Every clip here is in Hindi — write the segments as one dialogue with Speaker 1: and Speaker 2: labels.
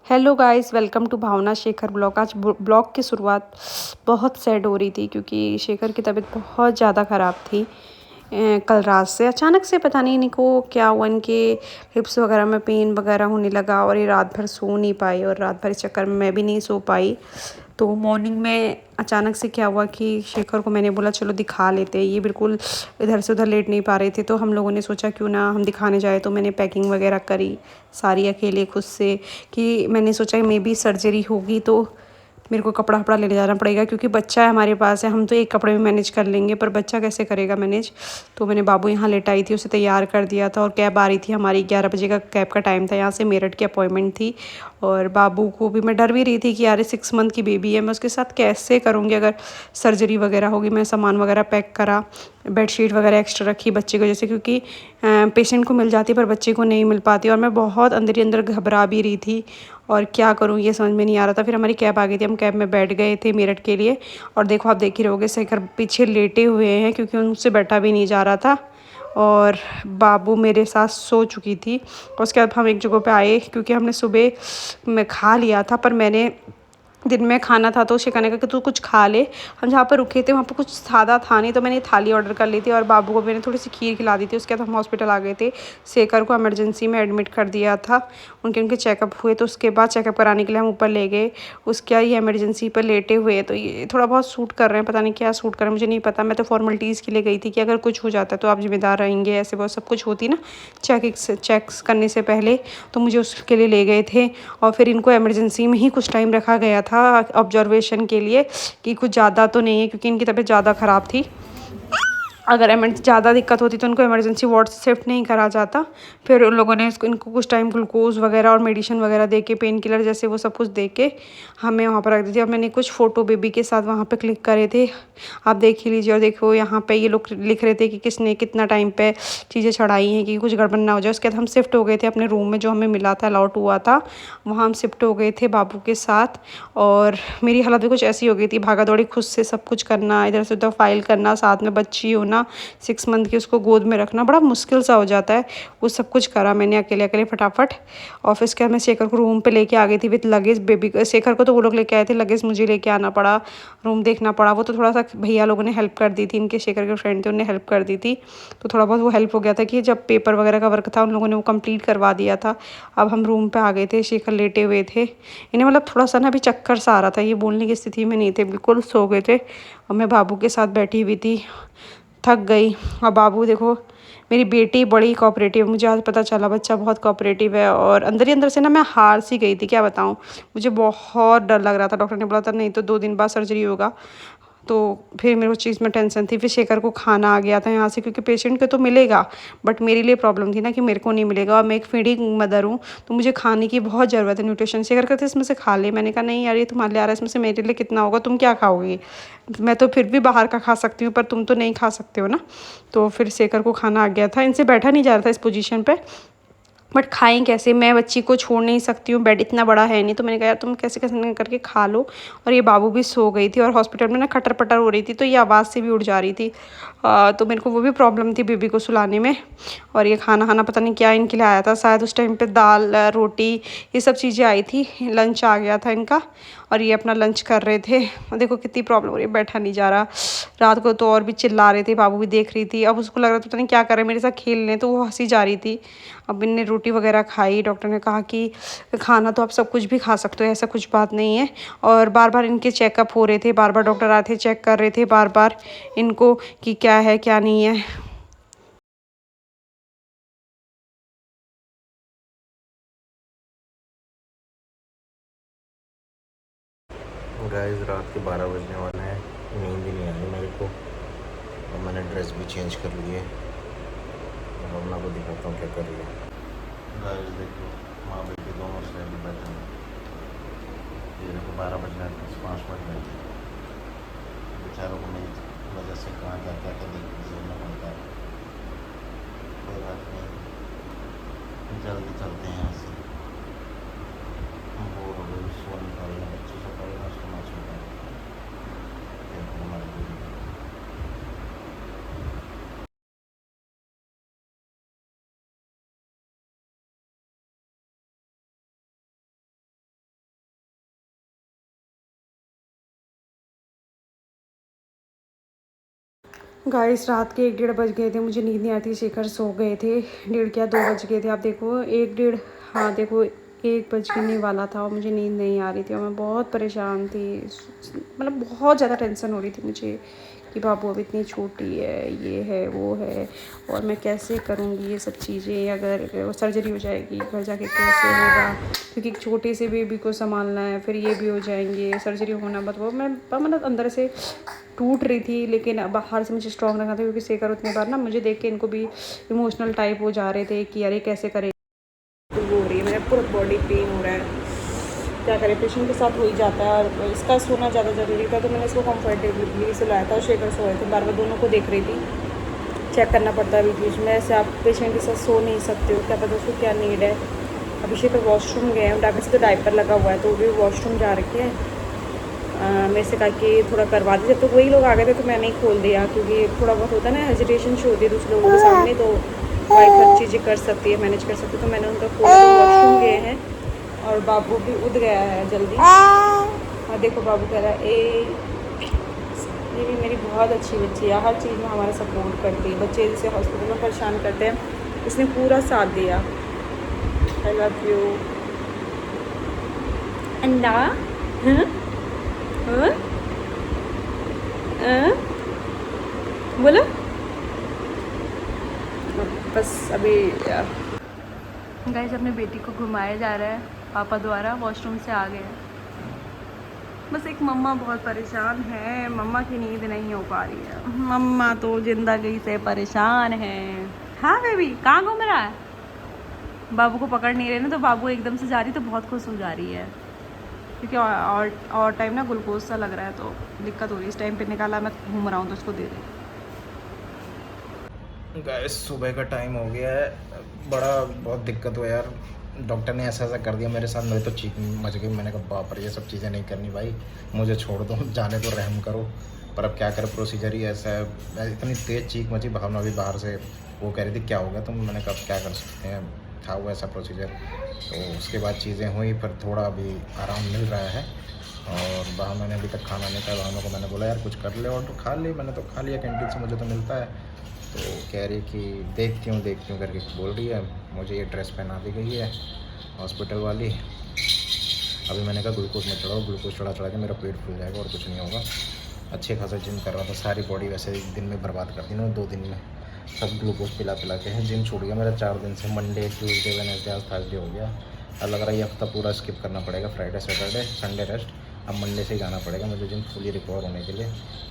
Speaker 1: Hello guys, welcome to Bhavna Shekhar blog. आज ब्लॉग की शुरुआत बहुत सैड हो रही थी क्योंकि शेखर की तबीयत बहुत ज़्यादा ख़राब थी। कल रात से अचानक से पता नहीं इनको क्या हुआ, इनके हिप्स वगैरह में पेन वगैरह होने लगा और ये रात भर सो नहीं पाई और रात भर इस चक्कर में मैं भी नहीं सो पाई। तो मॉर्निंग में अचानक से क्या हुआ कि शेखर को मैंने बोला चलो दिखा लेते हैं, ये बिल्कुल इधर से उधर लेट नहीं पा रहे थे। तो हम लोगों ने सोचा क्यों ना हम दिखाने जाए, तो मैंने पैकिंग वगैरह करी सारी अकेले खुद से, कि मैंने सोचा मे बी सर्जरी होगी तो मेरे को कपड़ा वपड़ा ले जाना पड़ेगा क्योंकि बच्चा है हमारे पास है। हम तो एक कपड़े में मैनेज कर लेंगे पर बच्चा कैसे करेगा मैनेज। तो मैंने बाबू यहाँ लेट आई थी, उसे तैयार कर दिया था और कैब आ रही थी हमारी, 11 बजे का कैब का टाइम था, यहाँ से मेरठ की अपॉइंटमेंट थी। और बाबू को भी मैं डर भी रही थी कि यार 6 मंथ की बेबी है, मैं उसके साथ कैसे करूँगी अगर सर्जरी वगैरह होगी। मैं सामान वगैरह पैक करा, बेडशीट वगैरह एक्स्ट्रा रखी बच्चे को, जैसे क्योंकि पेशेंट को मिल जाती पर बच्चे को नहीं मिल पाती। और मैं बहुत अंदर ही अंदर घबरा भी रही थी और क्या करूँ ये समझ में नहीं आ रहा था। फिर हमारी कैब आ गई थी, हम कैब में बैठ गए थे मेरठ के लिए। और देखो आप देख ही रहोगे शेखर पीछे लेटे हुए हैं क्योंकि उनसे बैठा भी नहीं जा रहा था। और बाबू मेरे साथ सो चुकी थी। और उसके बाद हम एक जगह पे आए क्योंकि हमने सुबह में खा लिया था, पर मैंने दिन में खाना था तो शेखर ने कहा कि तू कुछ खा ले। हम जहाँ पर रुके थे वहाँ पर कुछ सादा था नहीं, तो मैंने थाली ऑर्डर कर ली थी और बाबू को मैंने थोड़ी सी खीर खिला दी थी। उसके बाद हम हॉस्पिटल आ गए थे। शेखर को इमरजेंसी में एडमिट कर दिया था, उनके चेकअप हुए तो उसके बाद चेकअप कराने के लिए हम ऊपर ले गए। उसके ये इमरजेंसी पर लेटे हुए, तो ये थोड़ा बहुत सूट कर रहे हैं, पता नहीं क्या सूट कर रहे हैं मुझे नहीं पता। मैं तो फॉर्मेलिटीज़ के लिए गई थी कि अगर कुछ हो जाता है तो आप जिम्मेदार रहेंगे, ऐसे बहुत सब कुछ होती ना चेक्स करने से पहले, तो मुझे उसके लिए ले गए थे। और फिर इनको इमरजेंसी में ही कुछ टाइम रखा गया था ऑब्जर्वेशन के लिए कि कुछ ज़्यादा तो नहीं है क्योंकि इनकी तबीयत ज़्यादा ख़राब थी। अगर ज़्यादा दिक्कत होती तो उनको इमरजेंसी वार्ड से शिफ्ट नहीं करा जाता। फिर उन लोगों ने इनको कुछ टाइम ग्लूकोज़ वगैरह और मेडिसिन वगैरह दे के, पेन किलर जैसे वो सब कुछ दे के हमें वहाँ पर रख दी थी। और मैंने कुछ फ़ोटो बेबी के साथ वहाँ पे क्लिक करे थे, आप देख ही लीजिए। और देखो यहाँ पे ये लोग लिख रहे थे कि किसने कितना टाइम पे चीज़ें चढ़ाई हैं कि कुछ गड़बड़ ना हो जाए। उसके बाद हम शिफ्ट हो गए थे अपने रूम में जो हमें मिला था, अलॉट हुआ था, वहाँ हम शिफ्ट हो गए थे बाबू के साथ। और मेरी हालत भी कुछ ऐसी हो गई थी, भागा दौड़ी खुद से सब कुछ करना, इधर से उधर फाइल करना, साथ में बच्ची होना, 6 मंथ की उसको गोद में रखना बड़ा मुश्किल सा हो जाता है। वो सब कुछ करा मैंने अकेले अकेले फटाफट। ऑफिस के मैं शेखर को रूम पे लेके आ गई थी विद लगेज। बेबी शेखर को तो वो लोग लेके आए थे, लगेज मुझे लेके आना पड़ा, रूम देखना पड़ा। वो तो थोड़ा सा भैया लोगों ने हेल्प कर दी थी, इनके शेखर के फ्रेंड थे उन्होंने हेल्प कर दी थी, तो थोड़ा बहुत वो हेल्प हो गया था कि जब पेपर वगैरह का वर्क था उन लोगों ने वो कंप्लीट करवा दिया था। अब हम रूम पे आ गए थे, शेखर लेटे हुए थे। इन्हें मतलब थोड़ा सा ना अभी चक्कर सा आ रहा था, ये बोलने की स्थिति में नहीं थे, बिल्कुल सो गए थे। और मैं बाबू के साथ बैठी हुई थी, थक गई। और बाबू देखो, मेरी बेटी बड़ी कोऑपरेटिव, मुझे आज पता चला बच्चा बहुत कोऑपरेटिव है। और अंदर ही अंदर से ना मैं हार सी गई थी, क्या बताऊँ, मुझे बहुत डर लग रहा था। डॉक्टर ने बोला था नहीं तो 2 दिन बाद सर्जरी होगा, तो फिर मेरे उस चीज़ में टेंशन थी। फिर शेखर को खाना आ गया था यहाँ से क्योंकि पेशेंट को तो मिलेगा, बट मेरे लिए प्रॉब्लम थी ना कि मेरे को नहीं मिलेगा। और मैं एक फीडिंग मदर हूँ तो मुझे खाने की बहुत ज़रूरत है, न्यूट्रिशन। शेखर कहते इसमें से खा ले, मैंने कहा नहीं यार ये तुम्हारे लिए आ रहा है, इसमें से मेरे लिए कितना होगा, तुम क्या खाओगी। मैं तो फिर भी बाहर का खा सकती हूँ पर तुम तो नहीं खा सकते हो ना। तो फिर शेखर को खाना आ गया था, इनसे बैठा नहीं जा रहा था इस पोजीशन पे, बट खाएं कैसे, मैं बच्ची को छोड़ नहीं सकती हूँ, बेड इतना बड़ा है नहीं। तो मैंने कहा यार तुम कैसे कैसे करके खा लो। और ये बाबू भी सो गई थी और हॉस्पिटल में ना खटर पटर हो रही थी, तो ये आवाज़ से भी उठ जा रही थी। तो मेरे को वो भी प्रॉब्लम थी बेबी को सुलाने में। और ये खाना खाना पता नहीं क्या इनके लिए आया था, शायद उस टाइम पे दाल रोटी ये सब चीज़ें आई थी, लंच आ गया था इनका। और ये अपना लंच कर रहे थे। और देखो कितनी प्रॉब्लम हो रही है, बैठा नहीं जा रहा। रात को तो और भी चिल्ला रहे थे, बाबू भी देख रही थी। अब उसको लग रहा था पता नहीं क्या कर रहे हैं मेरे साथ खेलने, तो वो हंसी जा रही थी। अब इनने रोटी वगैरह खाई, डॉक्टर ने कहा कि खाना तो आप सब कुछ भी खा सकते हो, ऐसा कुछ बात नहीं है। और बार बार इनके चेकअप हो रहे थे, बार बार डॉक्टर आए थे, चेक कर रहे थे बार बार इनको कि क्या है क्या नहीं है।
Speaker 2: गाइस रात के 12 बजने वाले हैं, नींद ही नहीं आ रही मेरे को। और मैंने ड्रेस भी चेंज कर ली है, रमना को दिखाता हूँ क्या कर रही है। गाइस देखो, माँ बेटी दोनों साइड में बैठे हैं। ये देखो 12 बज रहे हैं, 5 बज रहे हैं। बेचारों को मेरी वजह से कहाँ क्या क्या क्या देखना पड़ता है। कोई बात नहीं, जल्दी चलते हैं यहाँ से। बोर हो गई, सो नहीं पा रही है, बच्चे से पढ़ना उसको ना सो पाए। देखो हमारे
Speaker 1: गाइस रात के 1-1:30 बज गए थे, मुझे नींद नहीं आती। शेखर सो गए थे, 1:30 क्या 2 बज गए थे। आप देखो 1-1:30, हाँ देखो 1 बजने वाला था और मुझे नींद नहीं आ रही थी और मैं बहुत परेशान थी। मतलब बहुत ज़्यादा टेंशन हो रही थी मुझे कि बाबू अब इतनी छोटी है, ये है वो है, और मैं कैसे करूँगी ये सब चीज़ें। अगर सर्जरी हो जाएगी घर जाके कैसे होगा, क्योंकि एक छोटे से बेबी को संभालना है, फिर ये भी हो जाएंगे, सर्जरी होना मतलब मैं मतलब अंदर से टूट रही थी। लेकिन बाहर से मुझे स्ट्रॉन्ग रखना था, क्योंकि शेखर उतने बार ना मुझे देख के इनको भी इमोशनल टाइप हो जा रहे थे कि अरे कैसे करें। तो वो हो रही है, मेरा पूरा बॉडी पेन हो रहा है, क्या करें, पेशेंट के साथ हो ही जाता है। और इसका सोना ज़्यादा ज़रूरी था, तो मैंने इसको कंफर्टेबली सुलाया था। शेखर सोए थे, बार बार दोनों को देख रही थी, चेक करना पड़ता है बीच में। ऐसे आप पेशेंट के साथ सो नहीं सकते हो, क्या पता उसको क्या नीड है। अभी शेखर वॉशरूम गए हैं, डॉक्टर से तो डायपर लगा हुआ है, तो वो भी वॉशरूम जा रखे हैं। मेरे से कहा कि थोड़ा करवा दीजिए, तो वही लोग आ गए थे तो मैंने ही खोल दिया, क्योंकि थोड़ा बहुत होता है ना, हेजिटेशन शो होती है दूसरे लोगों के सामने, तो वाइफ हर चीज़ें कर सकती है, मैनेज कर सकती है। तो मैंने उनका खोला, तो वॉशरूम गए हैं और बाबू भी उठ गया है जल्दी। और देखो बाबू कह रहा है ये भी मेरी बहुत अच्छी बच्ची है, हर चीज़ में हमारा सपोर्ट करती है। बच्चे जिसे हॉस्पिटल में परेशान करते हैं, इसने पूरा साथ दिया। आई लव यू अंडा। बोलो बस। अभी गाइस अपने बेटी को घुमाया जा रहा है पापा द्वारा, वॉशरूम से आ गए। बस एक मम्मा बहुत परेशान है, मम्मा की नींद नहीं हो पा रही है, मम्मा तो जिंदगी से परेशान है। हाँ बेबी कहाँ घूम रहा है? बाबू को पकड़ नहीं रहे ना, तो बाबू एकदम से जा रही तो बहुत खुश हो जा रही है, क्योंकि और टाइम ना ग्लूकोज सा लग रहा है, तो दिक्कत हो रही है। इस टाइम पे निकाला, मैं घूम रहा हूँ तो उसको दे दे।
Speaker 2: गाइस सुबह का टाइम हो गया है, बहुत दिक्कत हुआ यार। डॉक्टर ने ऐसा कर दिया मेरे साथ, मेरे तो चीख मच गई। मैंने कहा बाप रे, ये सब चीज़ें नहीं करनी भाई, मुझे छोड़ दो, जाने तो रहम करो। पर अब क्या करें, प्रोसीजर ही ऐसा है। इतनी तेज़ चीख मची, भावना भी बाहर से वो कह रही थी क्या हो गया, तो मैंने कहा क्या कर सकते हैं, था हुआ ऐसा प्रोसीजर। तो उसके बाद चीज़ें हुई, पर थोड़ा अभी आराम मिल रहा है। और भावना ने अभी तक खाना नहीं खाया। भावना को मैंने बोला यार कुछ कर ले, और तो खा ले, मैंने तो खा लिया, कैंटीन से मुझे तो मिलता है। तो कह रही कि देखती हूँ करके बोल रही है। मुझे ये ड्रेस पहना दी गई है हॉस्पिटल वाली। अभी मैंने कहा ग्लूकोज में चढ़ाओ, ग्लूकोज चढ़ा के मेरा पेट फूल जाएगा और कुछ नहीं होगा। अच्छे खासा जिम कर रहा था, सारी बॉडी वैसे एक दिन में बर्बाद कर दी ना, 2 दिन में सब ग्लूकोज पिला के है। जिम छूट गया मेरा 4 दिन से, मंडे ट्यूसडे वेडनेसडे आज थर्सडे हो गया। अब लग रहा है ये हफ्ता पूरा स्किप करना पड़ेगा, फ्राइडे सैटरडे संडे रेस्ट। अब मंडे से ही जाना पड़ेगा मुझे जिम, फुली रिकवर होने के लिए।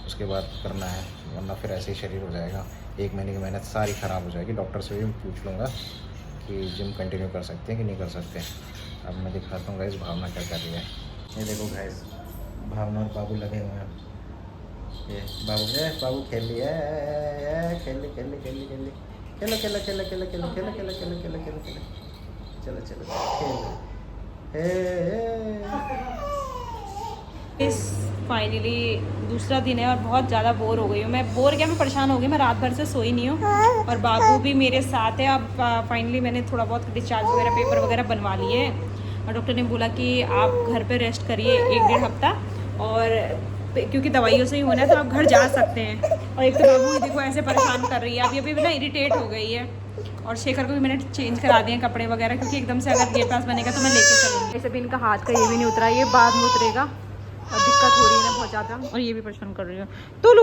Speaker 2: उसके बाद करना है, वरना फिर ऐसे ही शरीर हो जाएगा। 1 महीने की मेहनत सारी ख़राब हो जाएगी। डॉक्टर से भी पूछ लूँगा कि जिम कंटिन्यू कर सकते हैं कि नहीं कर सकते। अब मैं दिखाता हूँ गाइस भावना क्या कर रही है। ये देखो गाइस, भावना और बाबू लगे हुए हैं। ये बाबू खेल लिया, खेल ले खेल ले खेल ले खेल ले खेलो खेलो खेलो खेलो खेलो खेलो खेलो खेलो खेलो खेलो खेलो चलो चलो
Speaker 1: इस फाइनली दूसरा दिन है और बहुत ज़्यादा बोर हो गई हूँ मैं। बोर क्या, मैं परेशान हो गई, मैं रात भर से सोई नहीं हूँ और बाबू भी मेरे साथ है। अब फाइनली मैंने थोड़ा बहुत डिस्चार्ज वगैरह पेपर वगैरह बनवा लिए और डॉक्टर ने बोला कि आप घर पे रेस्ट करिए 1-1.5 हफ्ता, और क्योंकि दवाइयों से ही होना है तो आप घर जा सकते हैं। और एक तो बाबू देखो ऐसे परेशान कर रही है, अभी ना इरिटेट हो गई है। और शेखर को भी मैंने चेंज करा दिए कपड़े वगैरह, क्योंकि एकदम से अगर गेट पास बनेगा तो मैं लेके चलूँगी। ऐसे भी इनका हाथ का ये भी नहीं उतरा, ये बाद में उतरेगा और दिक्कत हो रही है ना बहुत ज़्यादा, और ये भी परेशान कर रही है। तो लो